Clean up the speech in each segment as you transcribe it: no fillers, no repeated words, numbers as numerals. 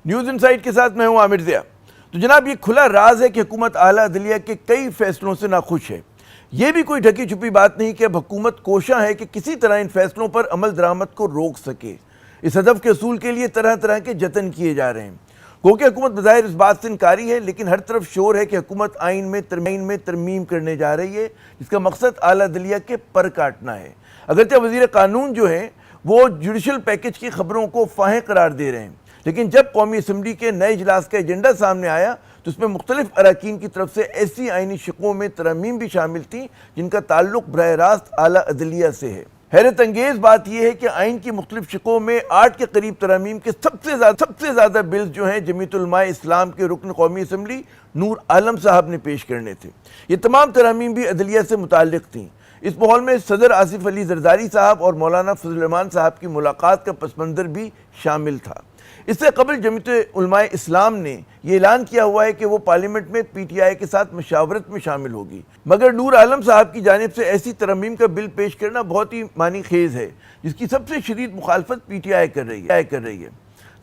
News insight کے ساتھ میں ہوں عامر ضیاء۔ تو جناب یہ کھلا راز ہے کہ حکومت اعلیٰ عدلیہ کے کئی فیصلوں سے ناخوش ہے۔ یہ بھی کوئی ڈھکی چھپی بات نہیں کہ اب حکومت کوشاں ہے کہ کسی طرح ان فیصلوں پر عمل درآمد کو روک سکے۔ اس ہدف کے حصول کے لیے طرح طرح کے جتن کیے جا رہے ہیں۔ گو کہ حکومت بظاہر اس بات سے انکاری ہے، لیکن ہر طرف شور ہے کہ حکومت آئین میں ترمیم کرنے جا رہی ہے، جس کا مقصد اعلیٰ عدلیہ کے پر کاٹنا ہے۔ اگرچہ وزیر قانون جو ہیں وہ جوڈیشل پیکج کی خبروں کو فاہیں قرار دے رہے ہیں، لیکن جب قومی اسمبلی کے نئے اجلاس کا ایجنڈا سامنے آیا تو اس میں مختلف اراکین کی طرف سے ایسی آئینی شقوں میں ترامیم بھی شامل تھیں جن کا تعلق براہ راست اعلیٰ عدلیہ سے ہے۔ حیرت انگیز بات یہ ہے کہ آئین کی مختلف شقوں میں 8 کے قریب ترامیم کے سب سے زیادہ بلز جو ہیں جمعیت علماء اسلام کے رکن قومی اسمبلی نور عالم صاحب نے پیش کرنے تھے۔ یہ تمام ترامیم بھی عدلیہ سے متعلق تھیں۔ اس ماحول میں صدر آصف علی زرداری صاحب اور مولانا فضل الرحمان صاحب کی ملاقات کا پس منظر بھی شامل تھا۔ اس سے قبل جمعیت علماء اسلام نے یہ اعلان کیا ہوا ہے کہ وہ پارلیمنٹ میں پی ٹی آئی کے ساتھ مشاورت میں شامل ہوگی، مگر نور عالم صاحب کی جانب سے ایسی ترمیم کا بل پیش کرنا بہت ہی معنی خیز ہے، جس کی سب سے شدید مخالفت پی ٹی آئی کر رہی ہے۔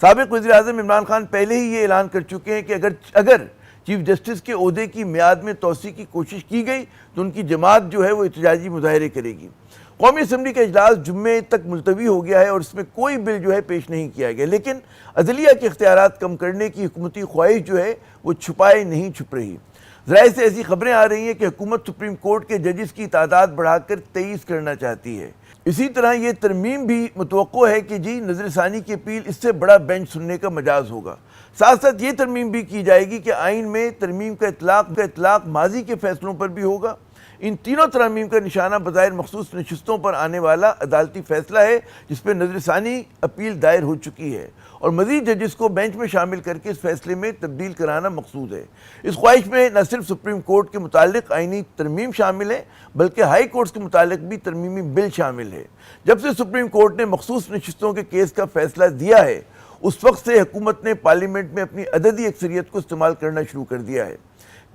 سابق وزیر اعظم عمران خان پہلے ہی یہ اعلان کر چکے ہیں کہ اگر چیف جسٹس کے عہدے کی میعاد میں توسیع کی کوشش کی گئی تو ان کی جماعت جو ہے وہ احتجاجی مظاہرے کرے گی۔ قومی اسمبلی کا اجلاس جمعے تک ملتوی ہو گیا ہے اور اس میں کوئی بل جو ہے پیش نہیں کیا گیا، لیکن عدلیہ کے اختیارات کم کرنے کی حکومتی خواہش جو ہے وہ چھپائے نہیں چھپ رہی۔ ذرائع سے ایسی خبریں آ رہی ہیں کہ حکومت سپریم کورٹ کے ججز کی تعداد بڑھا کر 23 کرنا چاہتی ہے۔ اسی طرح یہ ترمیم بھی متوقع ہے کہ نظر ثانی کی اپیل اس سے بڑا بینچ سننے کا مجاز ہوگا۔ ساتھ ساتھ یہ ترمیم بھی کی جائے گی کہ آئین میں ترمیم کا اطلاق ماضی کے فیصلوں پر بھی ہوگا۔ ان تینوں ترامیم کا نشانہ بظاہر مخصوص نشستوں پر آنے والا عدالتی فیصلہ ہے، جس پہ نظر ثانی اپیل دائر ہو چکی ہے، اور مزید ججز کو بینچ میں شامل کر کے اس فیصلے میں تبدیل کرانا مقصود ہے۔ اس خواہش میں نہ صرف سپریم کورٹ کے متعلق آئینی ترمیم شامل ہے، بلکہ ہائی کورٹس کے متعلق بھی ترمیمی بل شامل ہے۔ جب سے سپریم کورٹ نے مخصوص نشستوں کے کیس کا فیصلہ دیا ہے، اس وقت سے حکومت نے پارلیمنٹ میں اپنی عددی اکثریت کو استعمال کرنا شروع کر دیا ہے۔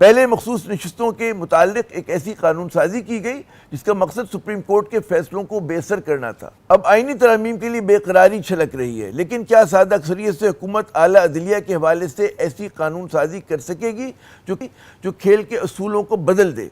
پہلے مخصوص نشستوں کے متعلق ایک ایسی قانون سازی کی گئی جس کا مقصد سپریم کورٹ کے فیصلوں کو بے اثر کرنا تھا۔ اب آئینی ترامیم کے لیے بے قراری چھلک رہی ہے، لیکن کیا سادہ اکثریت سے حکومت اعلیٰ عدلیہ کے حوالے سے ایسی قانون سازی کر سکے گی جو کھیل کے اصولوں کو بدل دے؟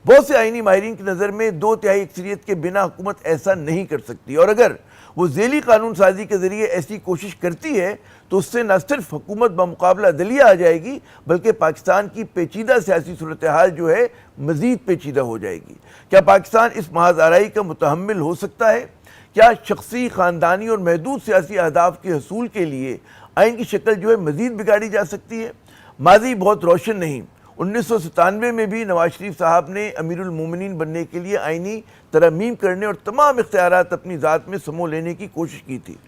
بہت سے آئینی ماہرین کی نظر میں 2/3 اکثریت کے بنا حکومت ایسا نہیں کر سکتی، اور اگر وہ ذیلی قانون سازی کے ذریعے ایسی کوشش کرتی ہے تو اس سے نہ صرف حکومت بمقابلہ عدلیہ آ جائے گی، بلکہ پاکستان کی پیچیدہ سیاسی صورتحال جو ہے مزید پیچیدہ ہو جائے گی۔ کیا پاکستان اس محض آرائی کا متحمل ہو سکتا ہے؟ کیا شخصی، خاندانی اور محدود سیاسی اہداف کے حصول کے لیے آئین کی شکل جو ہے مزید بگاڑی جا سکتی ہے؟ ماضی بہت روشن نہیں۔ 1997 میں بھی نواز شریف صاحب نے امیر المومنین بننے کے لیے آئینی ترمیم کرنے اور تمام اختیارات اپنی ذات میں سمو لینے کی کوشش کی تھی۔